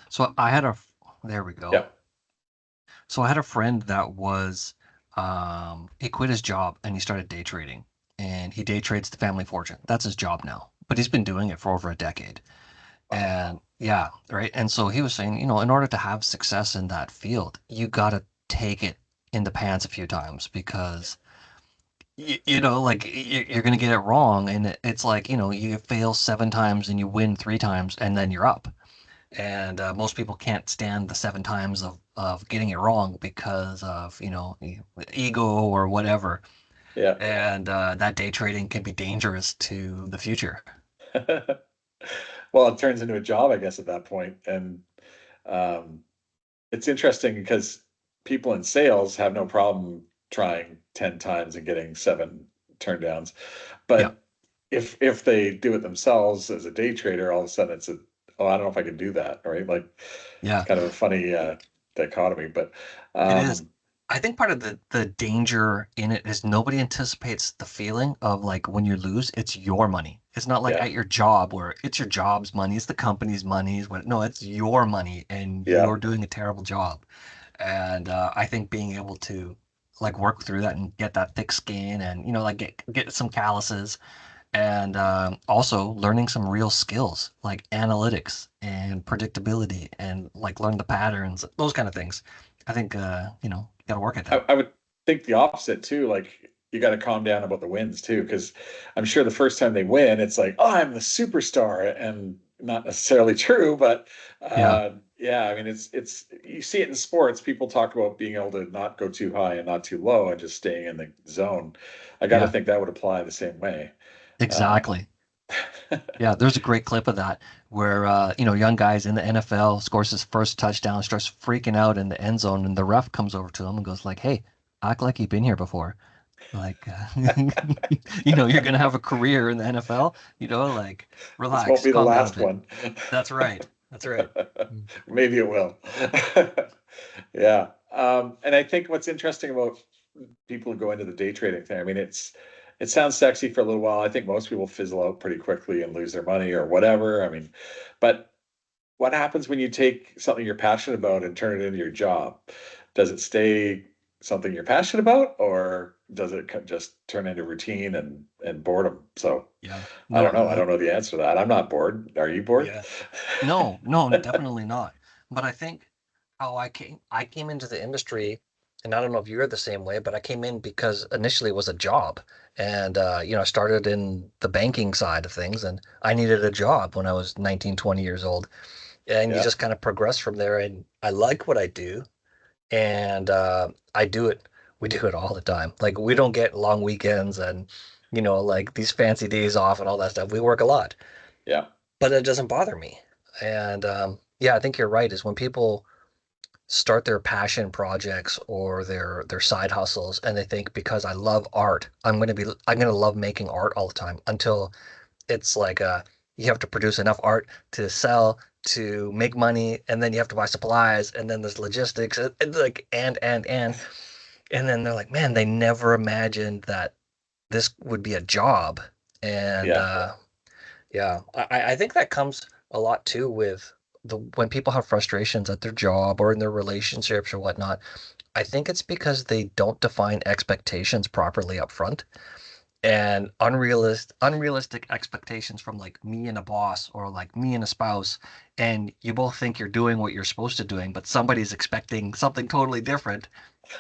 So I had a, there we go. Yeah. So I had a friend that was, he quit his job and he started day trading. And he day trades the family fortune. That's his job now. But he's been doing it for over a decade. Wow. And yeah, right. And so he was saying, in order to have success in that field, you got to take it in the pants a few times because like you're going to get it wrong. And it's like, you fail 7 times and you win 3 times and then you're up. And most people can't stand the 7 times of getting it wrong because of, ego or whatever. Yeah. And that day trading can be dangerous to the future. Well, it turns into a job, I guess, at that point. And um, it's interesting because people in sales have no problem trying 10 times and getting seven turndowns. Yeah. But if they do it themselves as a day trader, all of a sudden it's oh, I don't know if I can do that, right? Like it's Yeah. kind of a funny dichotomy, but It is. um, I think part of the danger in it is nobody anticipates the feeling of like when you lose, it's your money. It's not like yeah, at your job where it's your job's money, it's the company's money. No, it's your money and yeah. you're doing a terrible job. And I think being able to like work through that and get that thick skin and like get some calluses and also learning some real skills like analytics and predictability and like learn the patterns, those kind of things. I think you got to work at that. I would think the opposite too. Like you got to calm down about the wins too, because I'm sure the first time they win, it's like, oh, I'm the superstar, and not necessarily true, but Yeah, yeah, I mean, it's you see it in sports. People talk about being able to not go too high and not too low, and just staying in the zone. I got to yeah, think that would apply the same way. Um, exactly. Yeah, there's a great clip of that where young guys in the NFL scores his first touchdown, starts freaking out in the end zone, and the ref comes over to him and goes like, "Hey, act like you've been here before." Like, you're gonna have a career in the NFL. Like, this won't relax, be the calm down a last bit. one. That's right. That's right. Mm. Maybe it will. Yeah. And I think what's interesting about people who go into the day trading thing, I mean, it sounds sexy for a little while. I think most people fizzle out pretty quickly and lose their money or whatever. I mean, but what happens when you take something you're passionate about and turn it into your job? Does it stay something you're passionate about, or does it just turn into routine and boredom? So Yeah. I No. don't know. I don't know the answer to that. I'm not bored. Are you bored? Yeah. No. No. Definitely not. But I think how I came into the industry, and I don't know if you're the same way, but I came in because initially it was a job, and I started in the banking side of things, and I needed a job when I was 19, 20 years old, and you Yeah. just kind of progress from there. And I like what I do, and I do it. We do it all the time. Like we don't get long weekends and like these fancy days off and all that stuff. We work a lot, Yeah. but it doesn't bother me. And yeah, I think you're right. Is when people start their passion projects or their side hustles, and they think because I love art, I'm gonna love making art all the time until it's like you have to produce enough art to sell to make money, and then you have to buy supplies, and then there's logistics, and like and then they're like, man, they never imagined that this would be a job. And Yeah. yeah, I think that comes a lot too with the when people have frustrations at their job or in their relationships or whatnot. I think it's because they don't define expectations properly up front, and unrealistic expectations from like me and a boss or like me and a spouse, and you both think you're doing what you're supposed to doing, but somebody's expecting something totally different,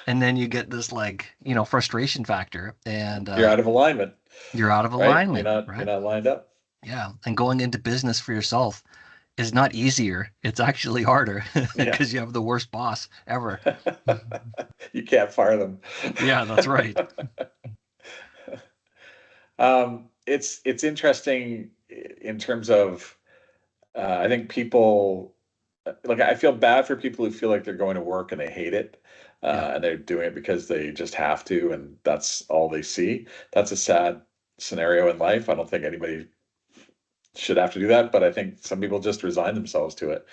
and then you get this like frustration factor, and You're out of alignment, you're out of right? alignment, You're right? not lined up. Yeah, and going into business for yourself is not easier. It's actually harder Yeah. because you have the worst boss ever. You can't fire them. Yeah, that's right. It's interesting in terms of I think people like I feel bad for people who feel like they're going to work and they hate it, Yeah, and they're doing it because they just have to, and that's all they see. That's a sad scenario in life. I don't think anybody should have to do that, but I think some people just resign themselves to it.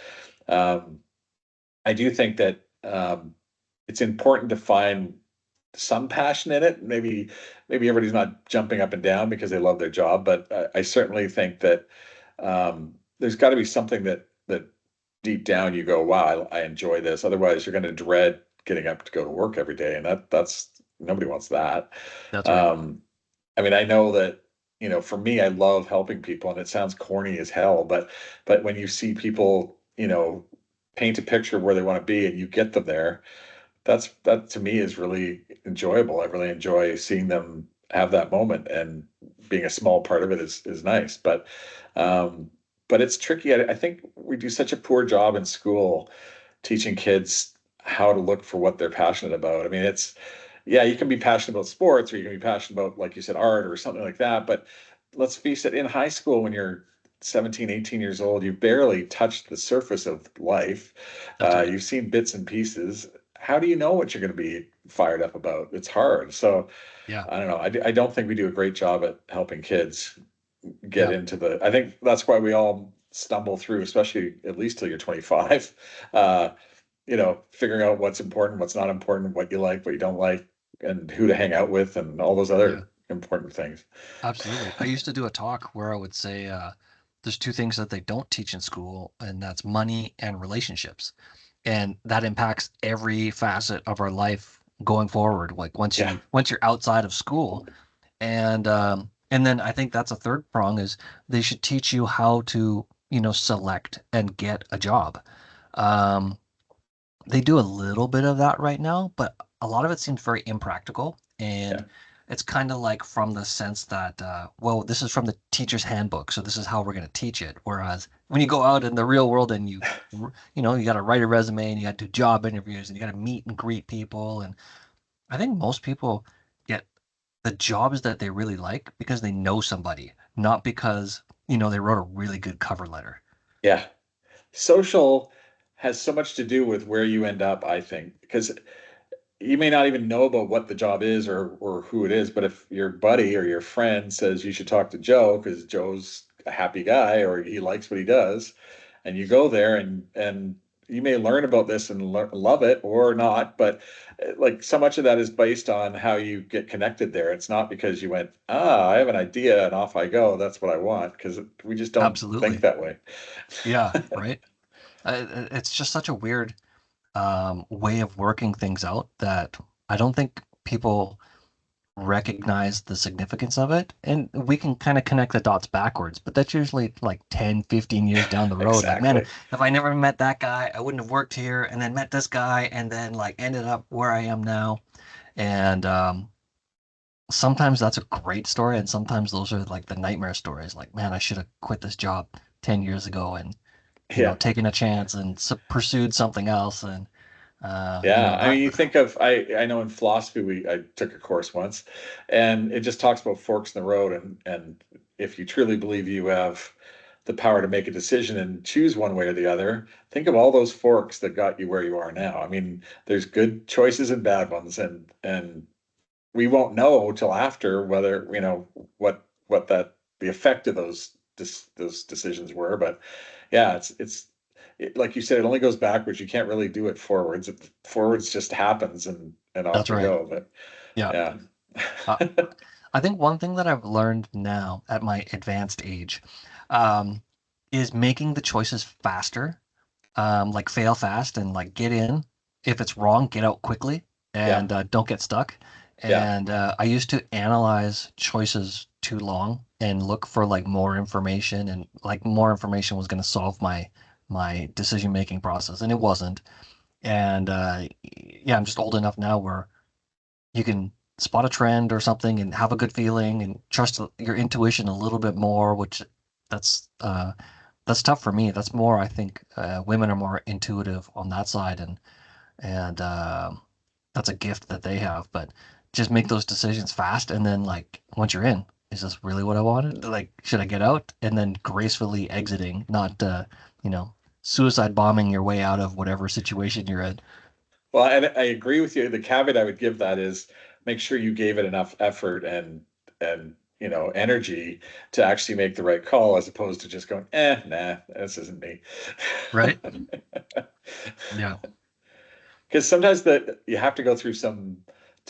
Um, I do think that it's important to find some passion in it. Maybe everybody's not jumping up and down because they love their job, but I certainly think that there's got to be something that deep down you go, wow, I enjoy this. Otherwise, you're going to dread getting up to go to work every day, and that's nobody wants that. That's right. Um, I mean, I know that, for me, I love helping people, and it sounds corny as hell, but when you see people, paint a picture of where they want to be and you get them there, that to me is really enjoyable. I really enjoy seeing them have that moment, and being a small part of it is nice. Um, but it's tricky. I think we do such a poor job in school teaching kids how to look for what they're passionate about. I mean, yeah, you can be passionate about sports, or you can be passionate about, like you said, art or something like that. But let's face it, in high school, when you're 17, 18 years old, you barely touched the surface of life. That's right. You've seen bits and pieces. How do you know what you're going to be fired up about? It's hard. So Yeah. I don't know. I don't think we do a great job at helping kids get Yeah. into I think that's why we all stumble through, especially at least till you're 25. Uh, Figuring out what's important, what's not important, what you like, what you don't like, and who to hang out with, and all those Yeah. other important things. Absolutely. I used to do a talk where I would say there's two things that they don't teach in school, and that's money and relationships. And that impacts every facet of our life going forward. Like Yeah, once you're outside of school, and then I think that's a third prong is they should teach you how to, select and get a job. Um, they do a little bit of that right now, but a lot of it seems very impractical. And yeah, it's kind of like from the sense that, well, this is from the teacher's handbook, so this is how we're going to teach it. Whereas when you go out in the real world and you got to write a resume and you got to do job interviews and you got to meet and greet people. And I think most people get the jobs that they really like because they know somebody, not because, they wrote a really good cover letter. yeah. Social has so much to do with where you end up, I think, because you may not even know about what the job is, or who it is, but if your buddy or your friend says you should talk to Joe because Joe's a happy guy or he likes what he does, and you go there, and you may learn about this and love it or not, but like, so much of that is based on how you get connected there. It's not because you went, I have an idea and off I go, that's what I want, because we just don't think Absolutely. that way. Yeah, right. It's just such a weird way of working things out that I don't think people recognize the significance of it. And we can kind of connect the dots backwards, but that's usually like 10, 15 years down the road. Like, man, Exactly. if I never met that guy, I wouldn't have worked here and then met this guy and then like ended up where I am now. And sometimes that's a great story. And sometimes those are like the nightmare stories. Like, man, I should have quit this job 10 years ago and, Yeah. taken a chance and pursued something else. And, Yeah, I I, mean, you think of, I know in philosophy, I took a course once, and it just talks about forks in the road, and if you truly believe you have the power to make a decision and choose one way or the other, think of all those forks that got you where you are now. I mean, there's good choices and bad ones, and we won't know till after whether, what that the effect of those decisions were. But yeah, like you said, it only goes backwards. You can't really do it forwards. Forwards just happens, and off that's you right. go. But Yeah. yeah. Uh, I think one thing that I've learned now at my advanced age um, is making the choices faster, like fail fast and like get in. If it's wrong, get out quickly Yeah, and don't get stuck. yeah, And I used to analyze choices too long and look for like more information and like more information was going to solve my decision making process, and it wasn't. And yeah, I'm just old enough now where you can spot a trend or something and have a good feeling and trust your intuition a little bit more, which that's uh, that's tough for me. That's more, I think, women are more intuitive on that side, and that's a gift that they have. But just make those decisions fast, and then like once you're in, is this really what I wanted? Like, should I get out? And then gracefully exiting, not you know, suicide bombing your way out of whatever situation you're in. well, and I agree with you. The caveat I would give that is, make sure you gave it enough effort and energy to actually make the right call, as opposed to just going, nah, this isn't me. Right? Yeah. Because sometimes you have to go through some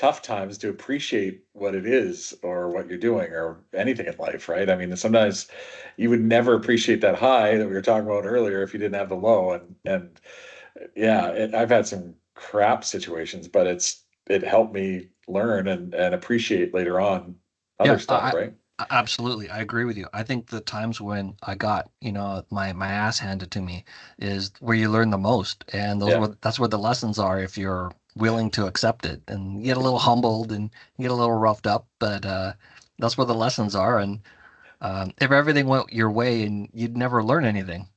tough times to appreciate what it is or what you're doing or anything in life, right? I mean, sometimes you would never appreciate that high that we were talking about earlier if you didn't have the low. And yeah, I've had some crap situations, but it helped me learn and appreciate later on other Yeah, stuff, right? absolutely. I agree with you. I think the times when I got, my ass handed to me is where you learn the most. And Yeah, that's where the lessons are if you're willing to accept it. And you get a little humbled and you get a little roughed up, but that's where the lessons are. And if everything went your way and you'd never learn anything,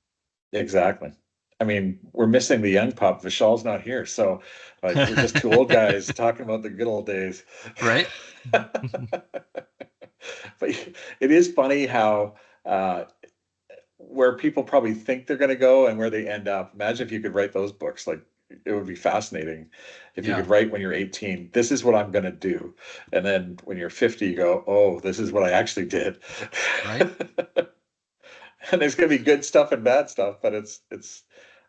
exactly. I mean, we're missing the young pup. Vishal's not here, so like we're just two old guys talking about the good old days. right? But it is funny how uh, where people probably think they're going to go and where they end up. Imagine if you could write those books. Like it would be fascinating if you Yeah, could write when you're 18, this is what I'm going to do. And then when you're 50, you go, oh, this is what I actually did. right? And there's going to be good stuff and bad stuff, but it's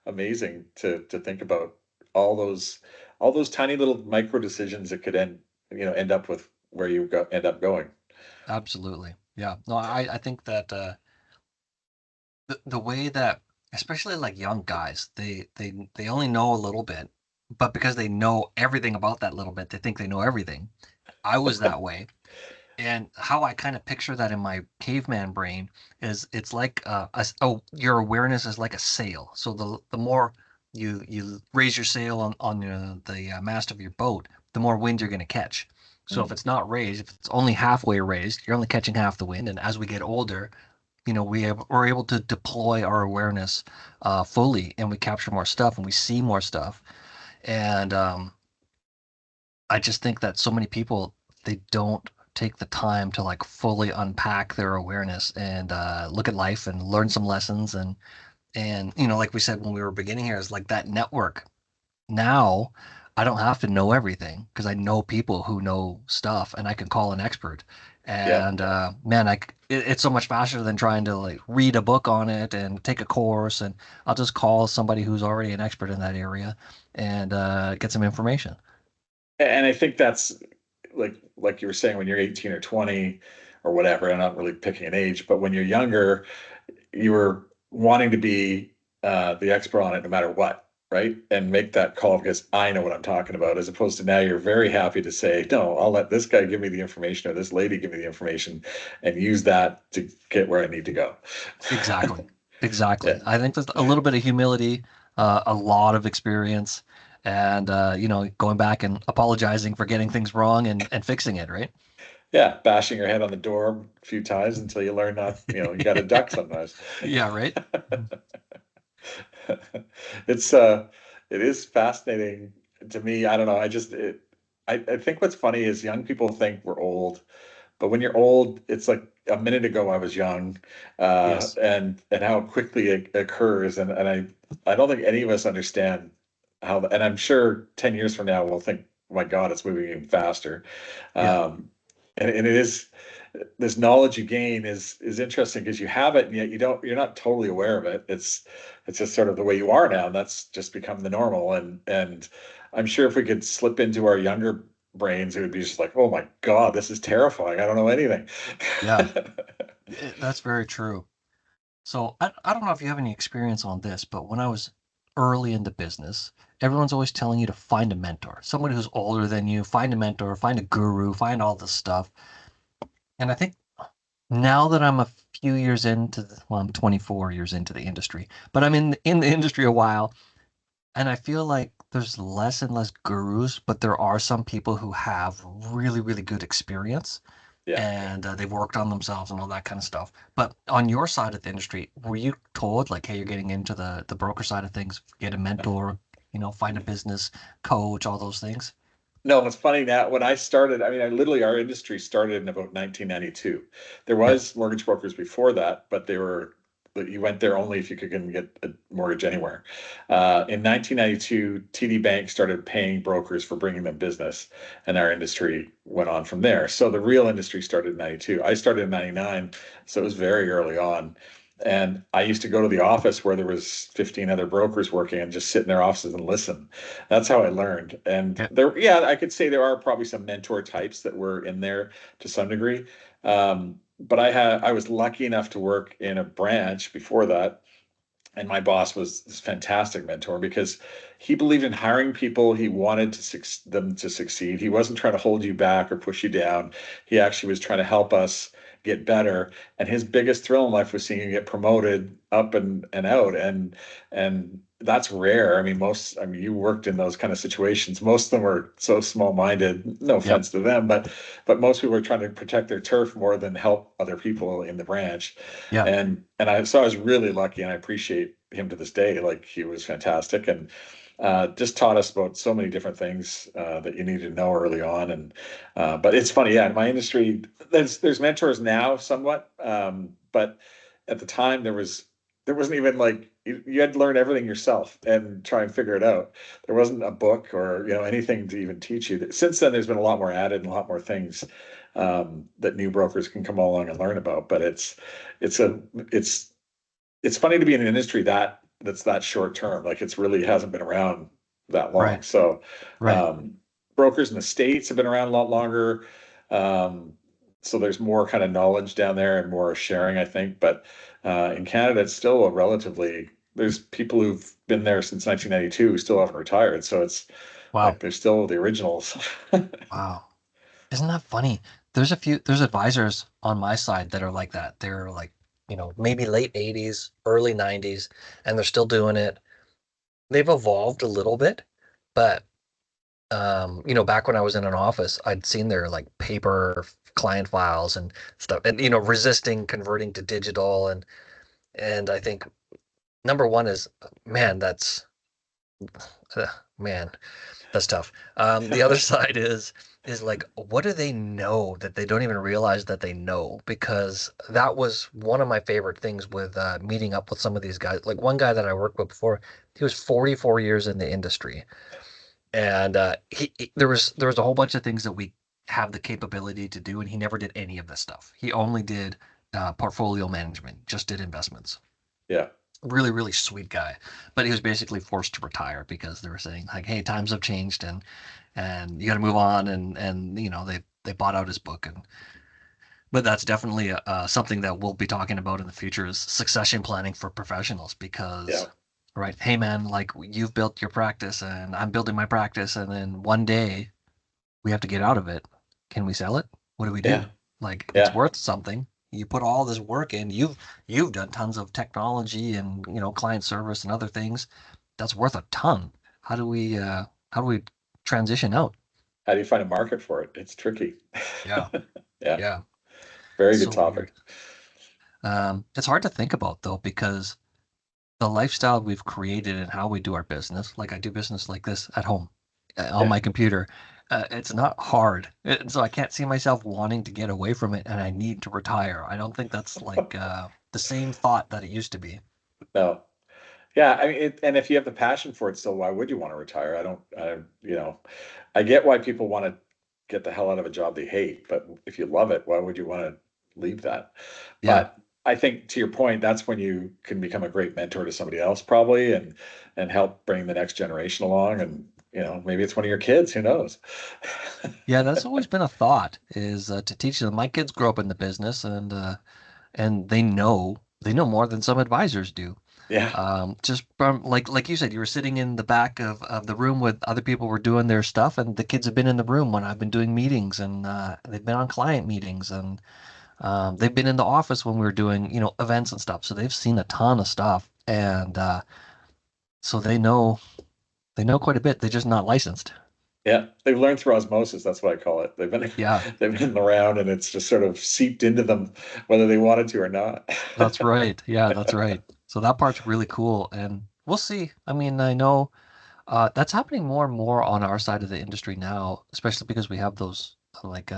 amazing to think about all those tiny little micro decisions that could end up with where you go end up going. Absolutely. Yeah. No, I think that the way that especially like young guys, they only know a little bit, but because they know everything about that little bit, they think they know everything. I was that way. And how I kind of picture that in my caveman brain is it's like your awareness is like a sail. So the more you raise your sail on the mast of your boat, the more wind you're going to catch. So if Mm. it's not raised, if it's only halfway raised, you're only catching half the wind. And as we get older, we're able to deploy our awareness fully, and we capture more stuff and we see more stuff. And I just think that so many people they don't take the time to like fully unpack their awareness and look at life and learn some lessons and like we said when we were beginning here is like that network. Now I don't have to know everything because I know people who know stuff and I can call an expert. Yeah. And man, it's so much faster than trying to like read a book on it and take a course. And I'll just call somebody who's already an expert in that area and get some information. And I think that's like you were saying when you're 18 or 20 or whatever, I'm not really picking an age, but when you're younger, you were wanting to be the expert on it no matter what, right? And make that call because I know what I'm talking about, as opposed to now you're very happy to say, no, I'll let this guy give me the information or this lady give me the information and use that to get where I need to go. Exactly. Exactly. Yeah. I think there's a little bit of humility, a lot of experience, and going back and apologizing for getting things wrong and fixing it, right? Yeah. Bashing your head on the door a few times until you learn not, you got to duck sometimes. Yeah, right. It's it is fascinating to me. I don't know. I think what's funny is young people think we're old, but when you're old, it's like a minute ago I was young, Yes. and how quickly it occurs. And I don't think any of us understand and I'm sure 10 years from now we'll think, oh my God, it's moving even faster. Yeah. And it is this knowledge you gain is interesting because you have it and yet you're not totally aware of it. It's just sort of the way you are now. And that's just become the normal. And I'm sure if we could slip into our younger brains, it would be just like, oh my God, this is terrifying. I don't know anything. Yeah. That's very true. So I don't know if you have any experience on this, but when I was early into business, everyone's always telling you to find a mentor, somebody who's older than you, find a mentor, find a guru, find all this stuff. And I think now that I'm a few years well, I'm 24 years into the industry, but I'm in the industry a while, and I feel like there's less and less gurus, but there are some people who have really, really good experience Yeah. and they've worked on themselves and all that kind of stuff. But on your side of the industry, were you told like, hey, you're getting into the broker side of things, get a mentor, find a business coach, all those things? No, it's funny now. When I started, I mean, our industry started in about 1992. There Yeah, was mortgage brokers before that, but you went there only if you could get a mortgage anywhere. In 1992, TD Bank started paying brokers for bringing them business, and our industry went on from there. So the real industry started in 92. I started in 99, so it was very early on. And I used to go to the office where there was 15 other brokers working and just sit in their offices and listen. That's how I learned. And Yeah. there, yeah, I could say there are probably some mentor types that were in there to some degree. But I was lucky enough to work in a branch before that, and my boss was this fantastic mentor because he believed in hiring people. He wanted them to succeed. He wasn't trying to hold you back or push you down. He actually was trying to help us get better. And his biggest thrill in life was seeing you get promoted up and out. And that's rare. I mean, I mean, you worked in those kind of situations. Most of them were so small-minded. No Yep. offense to them, but most people are trying to protect their turf more than help other people in the branch. Yeah. And I was really lucky, and I appreciate him to this day. Like, he was fantastic, and just taught us about so many different things that you need to know early on. And but it's funny, yeah, in my industry, there's mentors now somewhat, but at the time there wasn't even like you had to learn everything yourself and try and figure it out. There wasn't a book or anything to even teach you. Since then, there's been a lot more added and a lot more things that new brokers can come along and learn about. But it's a it's it's funny to be in an industry that's that short term. Like, it's really hasn't been around that long. Right. So Right. um, brokers in the States have been around a lot longer. Um, so there's more kind of knowledge down there and more sharing, I think. But in Canada, it's still a relatively, there's people who've been there since 1992 who still haven't retired. So it's like Wow. they're still the originals. Wow. Isn't that funny? There's advisors on my side that are like that. They're like, maybe late 80s, early 90s, and they're still doing it. They've evolved a little bit, but back when I was in an office, I'd seen their like paper client files and stuff, and resisting converting to digital, and I think number one is, man, uh, man, that's tough. The other side is like, what do they know that they don't even realize that they know? Because that was one of my favorite things with meeting up with some of these guys. Like one guy that I worked with before, he was 44 years in the industry, and there was a whole bunch of things that we have the capability to do, and he never did any of this stuff. He only did portfolio management, just did investments. Yeah, Really, really sweet guy, but he was basically forced to retire because they were saying like, "Hey, times have changed, and you got to move on," and they bought out his book, and but that's definitely something that we'll be talking about in the future is succession planning for professionals yeah, because, right, hey man, like you've built your practice and I'm building my practice, and then one day we have to get out of it. Can we sell it? What do we yeah, do? Like it's yeah. worth something. You put all this work in. You've done tons of technology and client service and other things. That's worth a ton. How do we transition out? How do you find a market for it? It's tricky. Yeah, Yeah, yeah. very It's good so weird. topic. It's hard to think about though because the lifestyle we've created and how we do our business, like I do business like this at home on Yeah. my computer. It's not hard. So I can't see myself wanting to get away from it and I need to retire. I don't think that's like the same thought that it used to be. No. Yeah, I mean, and if you have the passion for it still, why would you want to retire? I get why people want to get the hell out of a job they hate, but if you love it, why would you want to leave that? Yeah. But I think to your point, that's when you can become a great mentor to somebody else probably and help bring the next generation along. And maybe it's one of your kids, who knows? Yeah, that's always been a thought is to teach them. My kids grow up in the business and they know more than some advisors do. Yeah, Just from like you said, you were sitting in the back of the room with other people were doing their stuff, and the kids have been in the room when I've been doing meetings, and they've been on client meetings, and they've been in the office when we were doing events and stuff. So they've seen a ton of stuff, and so they know quite a bit. They're just not licensed. yeah. They've learned through osmosis. That's what I call it. Yeah, They've been around and it's just sort of seeped into them, whether they wanted to or not. that's right. Yeah, that's right. So that part's really cool, and we'll see. I mean, I know. That's happening more and more on our side of the industry now, especially because we have those like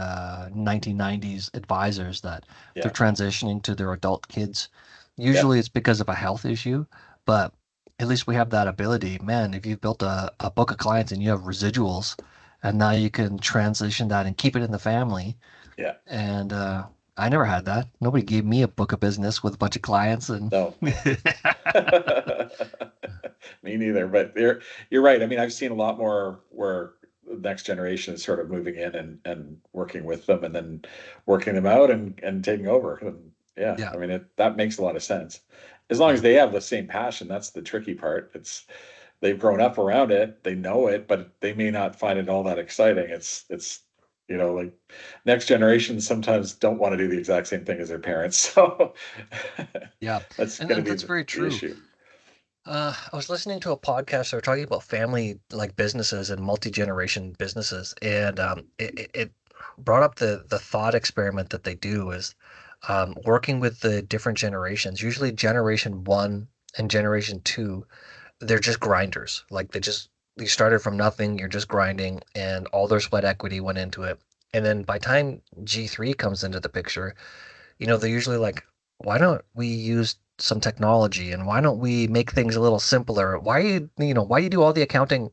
1990s advisors that they're Yeah, transitioning to their adult kids. yeah, Usually it's because of a health issue, but at least we have that ability. Man, if you've built a book of clients and you have residuals, and now you can transition that and keep it in the family, yeah. and I never had that. Nobody gave me a book of business with a bunch of clients and No. Me neither, but you're right. I mean, I've seen a lot more where the next generation is sort of moving in and working with them and then working them out and taking over. And yeah, yeah, I mean, that makes a lot of sense. As long as yeah, they have the same passion, that's the tricky part. It's they've grown up around it, they know it, but they may not find it all that exciting. It's like next generations sometimes don't want to do the exact same thing as their parents. So yeah. that's And going to then be that's the, very the true. issue. I was listening to a podcast. They were talking about family like businesses and multi-generation businesses, and it brought up the thought experiment that they do is working with the different generations. Usually, generation one and generation two, they're just grinders. Like you started from nothing. You're just grinding, and all their sweat equity went into it. And then by time G3 comes into the picture, they're usually like, why don't we use some technology and why don't we make things a little simpler? Why you do all the accounting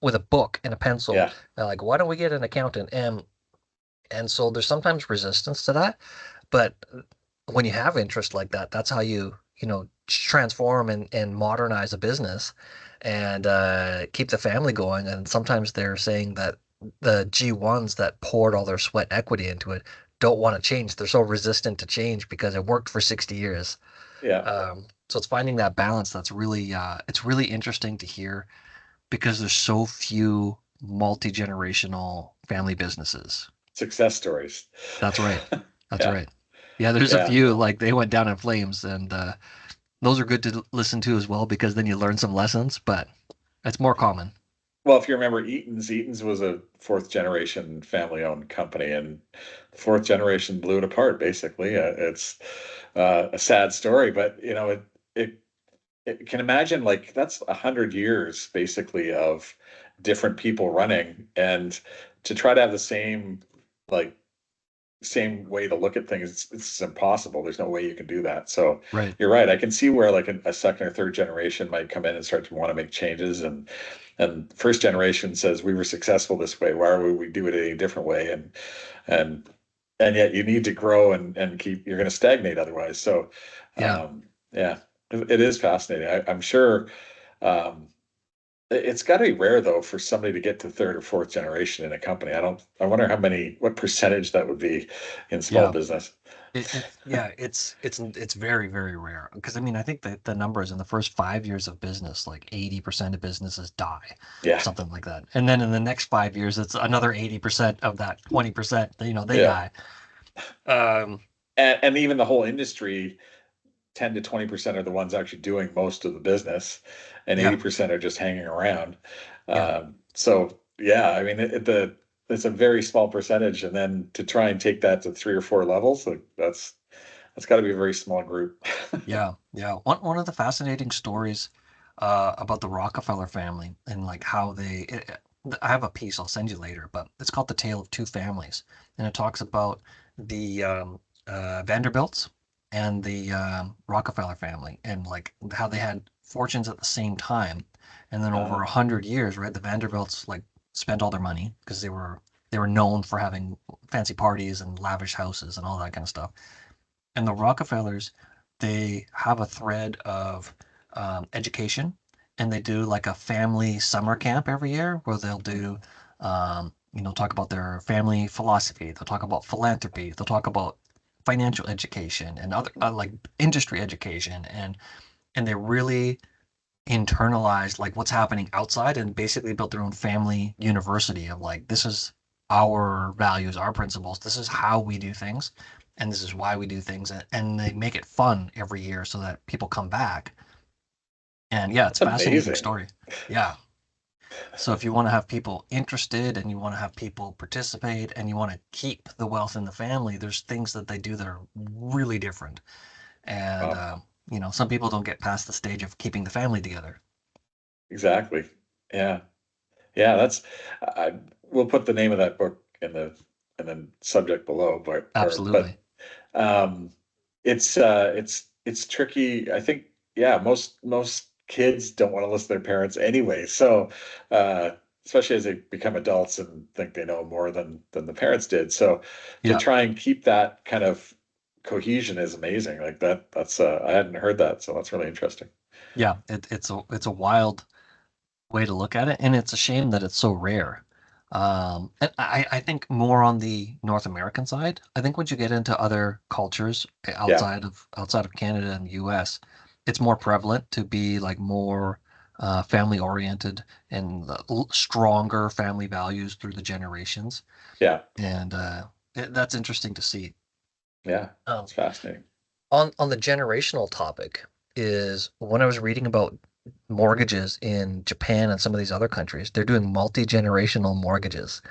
with a book and a pencil? Yeah, They're like, why don't we get an accountant? And so there's sometimes resistance to that, but when you have interest like that, that's how you transform and modernize a business and keep the family going. And sometimes they're saying that the G1s that poured all their sweat equity into it don't want to change. They're so resistant to change because it worked for 60 years. yeah. So it's finding that balance that's it's really interesting to hear because there's so few multi-generational family businesses. Success stories. That's right. That's Yeah, right. Yeah, there's a yeah. few like they went down in flames, and those are good to listen to as well because then you learn some lessons, but it's more common. Well, if you remember Eaton's was a fourth generation family owned company, and the fourth generation blew it apart. Basically, it's a sad story, but it it can imagine like that's 100 years basically of different people running, and to try to have the like same way to look at things, it's impossible. There's no way you can do that. So Right. you're right. I can see where like a second or third generation might come in and start to want to make changes, and first generation says we were successful this way. Why would we do it any different way? And and yet you need to grow and keep. You're going to stagnate otherwise. So Yeah. yeah, it is fascinating. I'm sure. Um, it's got to be rare though for somebody to get to third or fourth generation in a company. I wonder what percentage that would be in small Yeah. business. It's very, very rare. Because I mean, I think that the numbers in the first 5 years of business, like 80% of businesses die, Yeah, something like that. And then in the next 5 years, it's another 80% of that 20%, they yeah. die. Um, And even the whole industry, 10 to 20% are the ones actually doing most of the business, and yeah, 80% are just hanging around. yeah, So yeah, I mean, it's a very small percentage. And then to try and take that to three or four levels, like that's got to be a very small group. yeah, yeah. One of the fascinating stories about the Rockefeller family and like how I have a piece I'll send you later, but it's called The Tale of Two Families, and it talks about the Vanderbilts and the Rockefeller family and like how they had fortunes at the same time, and then over Uh, 100 years, right? The Vanderbilts like spent all their money because they were known for having fancy parties and lavish houses and all that kind of stuff. And the Rockefellers, they have a thread of education, and they do like a family summer camp every year where they'll do, talk about their family philosophy. They'll talk about philanthropy. They'll talk about financial education and other like industry education, and they really internalized like what's happening outside and basically built their own family university of like this is our values, our principles, this is how we do things, and this is why we do things, and they make it fun every year so that people come back. And yeah, it's that's a fascinating amazing. story. Yeah. So if you want to have people interested and you want to have people participate and you want to keep the wealth in the family, there's things that they do that are really different. And Wow, some people don't get past the stage of keeping the family together. exactly. Yeah, yeah. I we'll put the name of that book in the subject below, but Absolutely. um, it's tricky. I think yeah, most kids don't want to listen to their parents anyway. So especially as they become adults and think they know more than the parents did. So to Yeah, try and keep that kind of cohesion is amazing. Like that's I hadn't heard that, so that's really interesting. yeah. It's a wild way to look at it, and it's a shame that it's so rare. And I think more on the North American side. I think once you get into other cultures Yeah, outside of Canada and the U.S., it's more prevalent to be like more family oriented and stronger family values through the generations, yeah, and that's interesting to see. yeah. Um, It's fascinating. on the generational topic is when I was reading about mortgages in Japan and some of these other countries, they're doing multi-generational mortgages.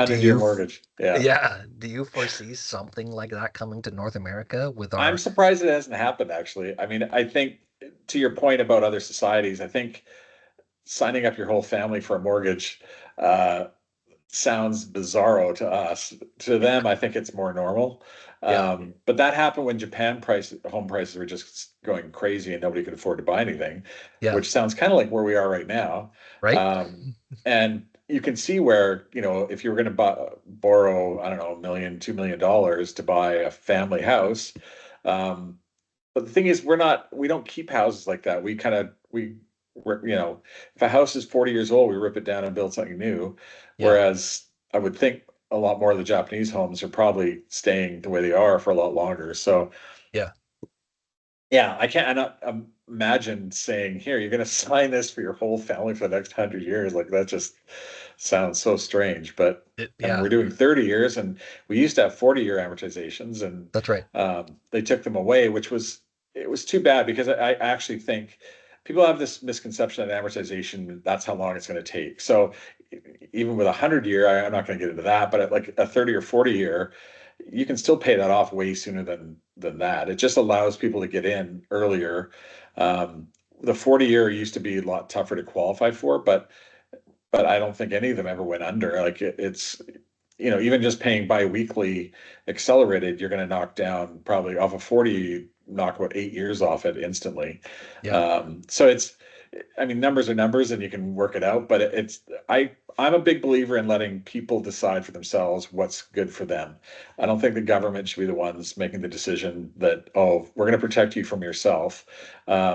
Do 100-year you, mortgage. Yeah. yeah, do you foresee something like that coming to North America with I'm our, surprised it hasn't happened actually. I mean, I think to your point about other societies, I think signing up your whole family for a mortgage uh, sounds bizarro to us. To them, I think it's more normal. yeah, But that happened when home prices were just going crazy and nobody could afford to buy anything, yeah, which sounds kind of like where we are right now. right? And you can see where, if you were going to borrow, I don't know, $1 million, $2 million to buy a family house, um, but the thing is, we don't keep houses like that. We kind of, if a house is 40 years old, we rip it down and build something new. Yeah, Whereas I would think a lot more of the Japanese homes are probably staying the way they are for a lot longer. So yeah, yeah, I not imagine saying, here, you're going to sign this for your whole family for the next 100 years. Like that just sounds so strange. But I mean, yeah, we're doing 30 years and we used to have 40-year amortizations and that's right. they took them away, it was too bad because I actually think people have this misconception that amortization, that's how long it's going to take. So even with 100-year, I'm not going to get into that, but at like a 30 or 40-year, you can still pay that off way sooner than that. It just allows people to get in earlier. The 40-year used to be a lot tougher to qualify for, but I don't think any of them ever went under. Like it's even just paying biweekly accelerated, you're going to knock down probably off of 40, knock about 8 years off it instantly. Yeah, So I mean, numbers are numbers and you can work it out, but I'm a big believer in letting people decide for themselves what's good for them. I don't think the government should be the ones making the decision that, oh, we're going to protect you from yourself.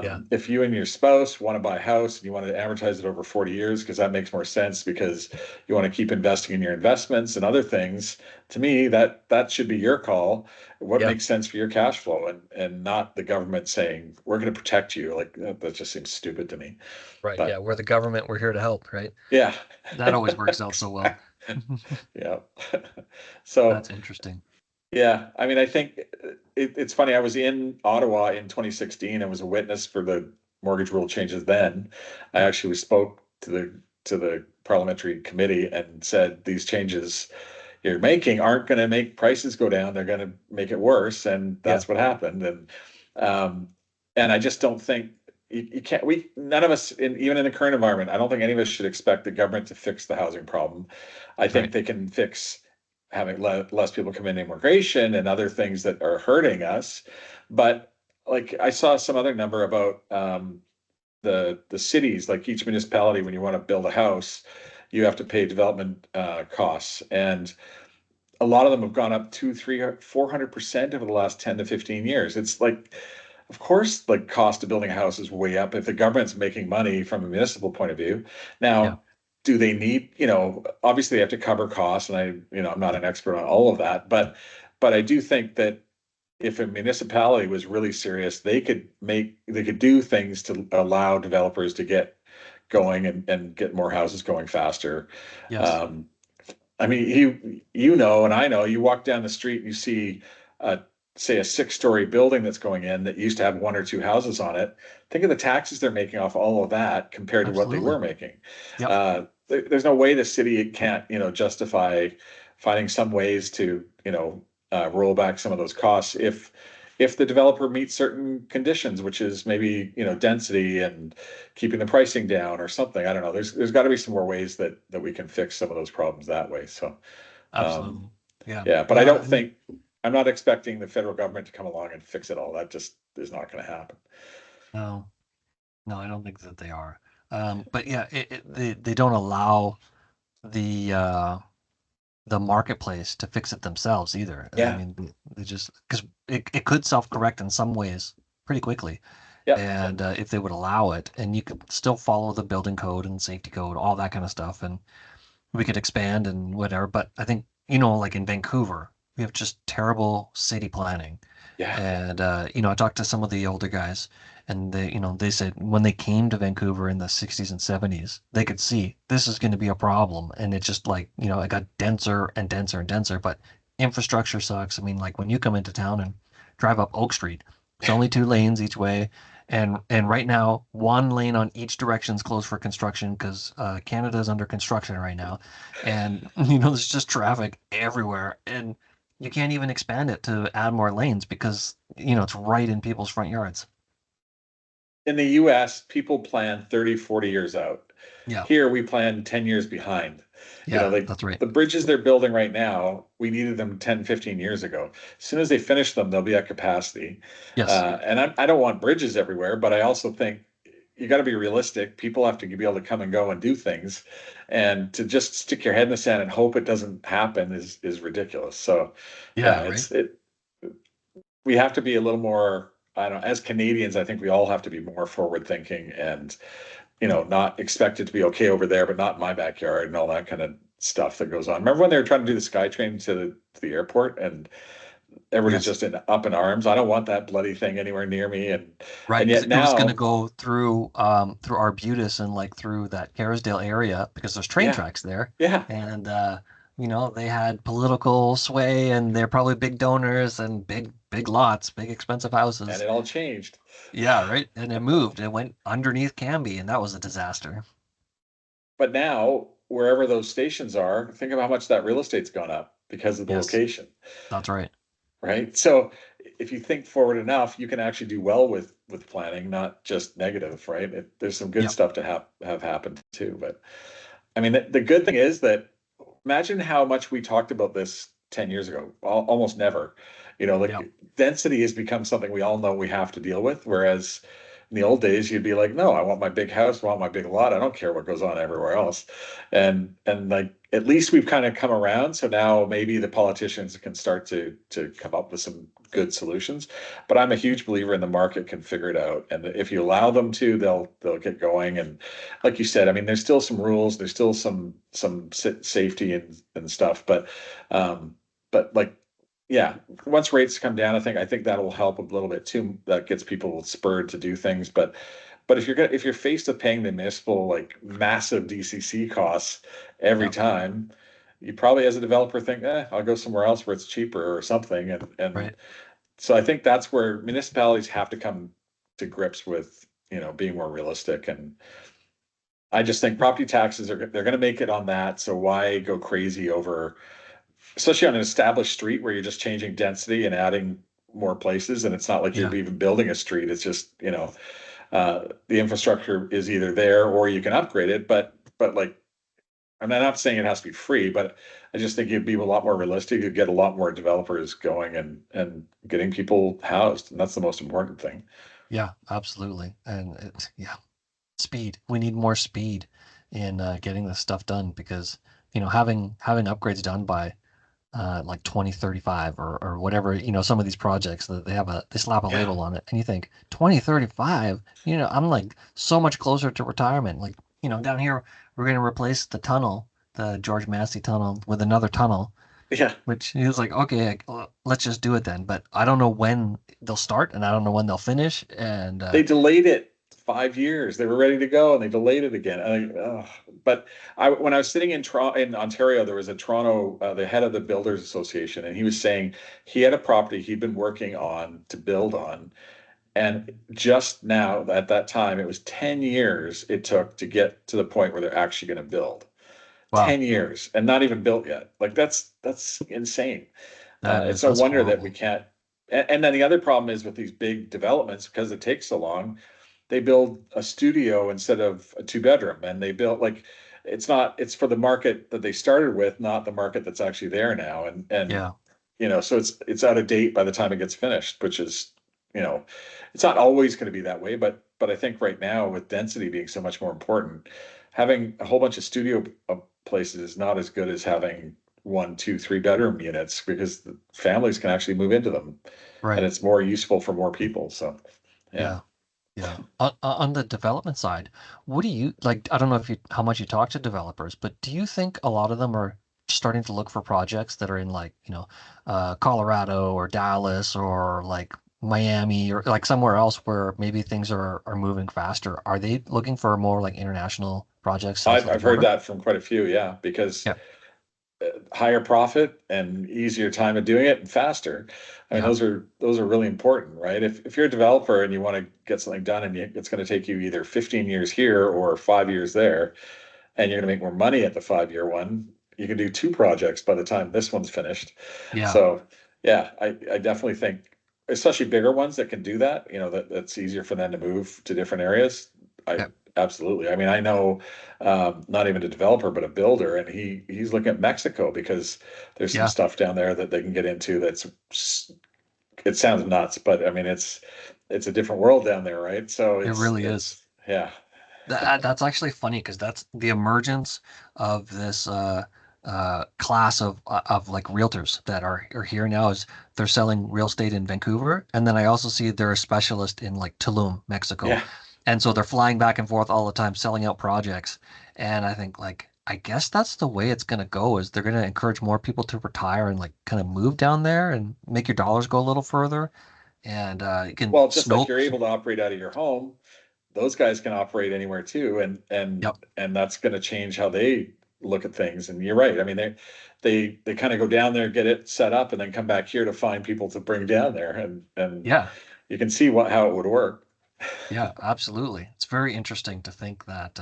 yeah, If you and your spouse want to buy a house and you want to amortize it over 40 years, because that makes more sense because you want to keep investing in your investments and other things, to me, that should be your call. What yeah, makes sense for your cash flow and not the government saying, we're going to protect you. Like that just seems stupid to me. right. Yeah, But we're the government. We're here to help, right? yeah. That always works out so well. Yeah. So That's interesting. yeah, I mean, I think it's funny. I was in Ottawa in 2016 and was a witness for the mortgage rule changes then. I Yeah, actually spoke to the parliamentary committee and said these changes you're making aren't going to make prices go down. They're going to make it worse, and yeah, that's what happened. Um, and I just don't think you can't. We none of us, even in the current environment, I don't think any of us should expect the government to fix the housing problem. I think right. they can fix having less people come in immigration and other things that are hurting us. But like I saw some other number about the cities, like each municipality, when you want to build a house, you have to pay development costs, and a lot of them have gone up 2, 3, 400% over the last 10 to 15 years. It's like, of course, like cost of building a house is way up if the government's making money from a municipal point of view. Yeah, Now, do they need, obviously they have to cover costs, and I'm not an expert on all of that, but I do think that if a municipality was really serious, they could do things to allow developers to get going and get more houses going faster. yes, Um, I mean, and I know, you walk down the street and you see, uh, say, a 6-story building that's going in that used to have one or two houses on it. Think of the taxes they're making off all of that compared to what they absolutely. were making. Yep. There's no way the city can't, justify finding some ways to, roll back some of those costs if the developer meets certain conditions, which is maybe, density and keeping the pricing down or something. I don't know. There's got to be some more ways that we can fix some of those problems that way. So, um, Absolutely. Yeah. yeah, but I No, don't and think I'm not expecting the federal government to come along and fix it all. That just is not going to happen. no, no, I don't think that they are. But yeah, they don't allow. the marketplace to fix it themselves either. I Yeah, mean, they just because it could self-correct in some ways pretty quickly, yeah. and if they would allow it, and you could still follow the building code and safety code, all that kind of stuff, and we could expand and whatever. But I think, like in Vancouver, we have just terrible city planning. Yeah. And I talked to some of the older guys, and they said when they came to Vancouver in the 60s and 70s, they could see this is going to be a problem, and it just like it got denser and denser and denser. But infrastructure sucks. I mean, like when you come into town and drive up Oak Street, it's only two lanes each way, and right now one lane on each direction is closed for construction because Canada is under construction right now, and there's just traffic everywhere, and you can't even expand it to add more lanes because it's right in people's front yards. In the US, people plan 30, 40 years out. Yeah, Here we plan 10 years behind. yeah, Like that's right. the bridges they're building right now, we needed them 10, 15 years ago. As soon as they finish them, they'll be at capacity. Yes, And I don't want bridges everywhere, but I also think you got to be realistic. People have to be able to come and go and do things. And to just stick your head in the sand and hope it doesn't happen is ridiculous. So yeah, yeah, right. we have to be a little more, I don't know, as Canadians, I think we all have to be more forward thinking and, not expect it to be okay over there, but not in my backyard and all that kind of stuff that goes on. Remember when they were trying to do the SkyTrain to the airport and everybody's Yes, just up in arms? I don't want that bloody thing anywhere near me. right. And Because yet it was going to now, go through Arbutus and like through that Kerrisdale area because there's train yeah, tracks there, yeah. and they had political sway and they're probably big donors and big lots, big expensive And houses. it all changed. Yeah, right. And it moved. It went underneath Canby, and that was a disaster. But now, wherever those stations are, think of how much that real estate's gone up because of the Yes, location. that's right. Right? So if you think forward enough, you can actually do well with planning, not just negative, right? There's some good Yep. stuff to have happened too. But I mean, the good thing is that imagine how much we talked about this 10 years ago, almost never. Yep. Like density has become something we all know we have to deal with. Whereas in the old days, you'd be like, no, I want my big house, I want my big lot. I don't care what goes on everywhere else. And like at least we've kind of come around. So now maybe the politicians can start to come up with some good solutions. But I'm a huge believer in the market can figure it out. And if you allow them to, they'll get going. And like you said, I mean, there's still some rules, there's still some safety and stuff, but like, yeah, once rates come down, I think that'll help a little bit too. That gets people spurred to do things, but if you're faced with paying the municipal like massive DCC costs every Yep. time, you probably as a developer think, I'll go somewhere else where it's cheaper or something, and Right. so I think that's where municipalities have to come to grips with being more realistic. And I just think property taxes they're going to make it on that. So why go crazy over, especially on an established street where you're just changing density and adding more places, and it's not like you're Yeah. even building a street. It's just the infrastructure is either there or you can upgrade it. But like I'm not saying it has to be free, but I just think you'd be a lot more realistic. You'd get a lot more developers going and getting people housed, and that's the most important thing. Yeah. Absolutely. And yeah, speed. We need more speed in getting this stuff done because having upgrades done by like 2035 or whatever, some of these projects that they slap a Yeah. label on it and you think 2035, I'm like so much closer to retirement. Like, down here we're going to replace the tunnel, the George Massey tunnel with another tunnel, Yeah. which he was like, okay, let's just do it then. But I don't know when they'll start and I don't know when they'll finish. And They delayed it 5 years. They were ready to go, and they delayed it again. But when I was sitting in Ontario, there was a Toronto, the head of the Builders Association, and he was saying he had a property he'd been working on to build on, and just now at that time, it was 10 years it took to get to the point where they're actually going to build. wow, 10 years and not even built yet. Like that's insane. It's no that's wonder that we horrible. can't. And then the other problem is with these big developments, because it takes so long, they build a studio instead of a two-bedroom, and they built like it's for the market that they started with, not the market that's actually there now. And Yeah, so it's out of date by the time it gets finished, which is, you know, it's not always going to be that way, but I think right now with density being so much more important, having a whole bunch of studio places is not as good as having one, two, three-bedroom units because the families can actually move into them and Right. it's more useful for more people. So, yeah. Yeah. Yeah. On the development side, what do you like? I don't know if you how much you talk to developers, but do you think a lot of them are starting to look for projects that are in like, Colorado or Dallas or like Miami or like somewhere else where maybe things are moving faster? Are they looking for more like international projects south of the I've heard border? that from quite a few, yeah, because Yeah. higher profit and easier time of doing it and faster. I mean, Yeah. those are really important, right? If you're a developer and you want to get something done and it's going to take you either 15 years here or 5 years there, and you're going to make more money at the 5 year one, you can do two projects by the time this one's finished. Yeah. So yeah, I definitely think, especially bigger ones that can do that, that's easier for them to move to different areas. I Yeah. absolutely. I mean, I know not even a developer, but a builder, and he's looking at Mexico because there's some Yeah. stuff down there that they can get into it sounds nuts, but I mean it's a different world down there, right? So It really is. it's yeah. That's actually funny because that's the emergence of this class of like realtors that are here now is they're selling real estate in Vancouver, and then I also see they're a specialist in like Tulum, Mexico, Yeah. and so they're flying back and forth all the time selling out projects, and I think like I guess that's the way it's gonna go is they're gonna encourage more people to retire and like kind of move down there and make your dollars go a little further, and you can Well, just like snow. you're able to operate out of your home, those guys can operate anywhere too, Yep. and that's going to change how they look at things. And you're right. I mean, they kind of go down there, get it set up, and then come back here to find people to bring down there, and Yeah. you can see what how it would work. Yeah, absolutely. It's very interesting to think that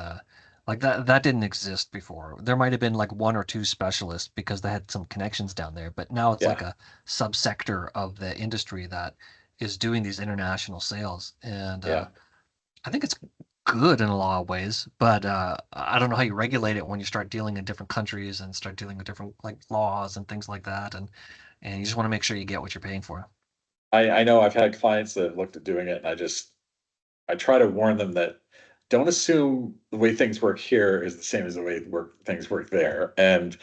like that didn't exist before. There might have been like one or two specialists because they had some connections down there, but now it's Yeah, like a subsector of the industry that is doing these international sales. And yeah. I think it's good in a lot of ways, but I don't know how you regulate it when you start dealing in different countries and start dealing with different like laws and things like that, and you just want to make sure you get what you're paying for. I know I've had clients that have looked at doing it, and I try to warn them that don't assume the way things work here is the same as the way things work there. And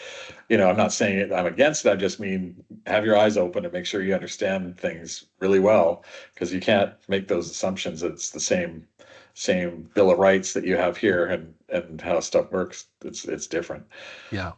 I'm not saying I'm against it. I just mean have your eyes open and make sure you understand things really well because you can't make those assumptions that it's the same Bill of Rights that you have here and how stuff works. It's different. Yeah,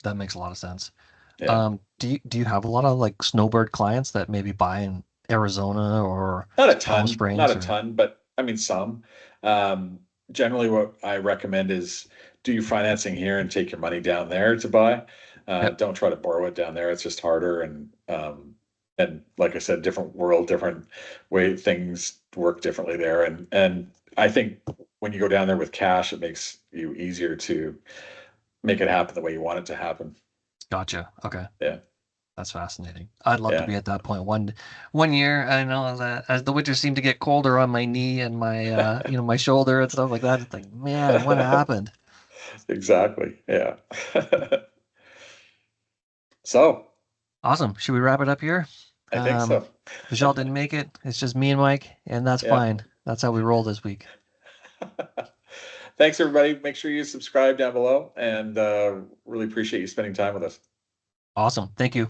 that makes a lot of sense. Yeah. Do you have a lot of like snowbird clients that maybe buy in Arizona or Not a Palm ton, not Springs a or ton, but I mean some. Um, Generally, what I recommend is do your financing here and take your money down there to buy. yep, Don't try to borrow it down there; it's just harder. And like I said, different world, different way things work differently there. And I think when you go down there with cash, it makes you easier to make it happen the way you want it to happen. gotcha. Okay, Yeah, that's fascinating. I'd love to yeah, be at that point. One year, I know that as the winters seem to get colder on my knee and my my shoulder and stuff like that, it's like, man, what happened? exactly. Yeah. So Awesome. Should we wrap it up here? I think Um, so. Michelle didn't make it. It's just me and Mike, and that's Yeah. fine. That's how we roll this week. Thanks, everybody. Make sure you subscribe down below and really appreciate you spending time with us. Awesome. Thank you.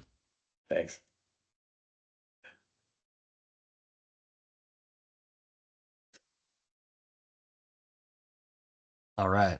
Thanks. All right.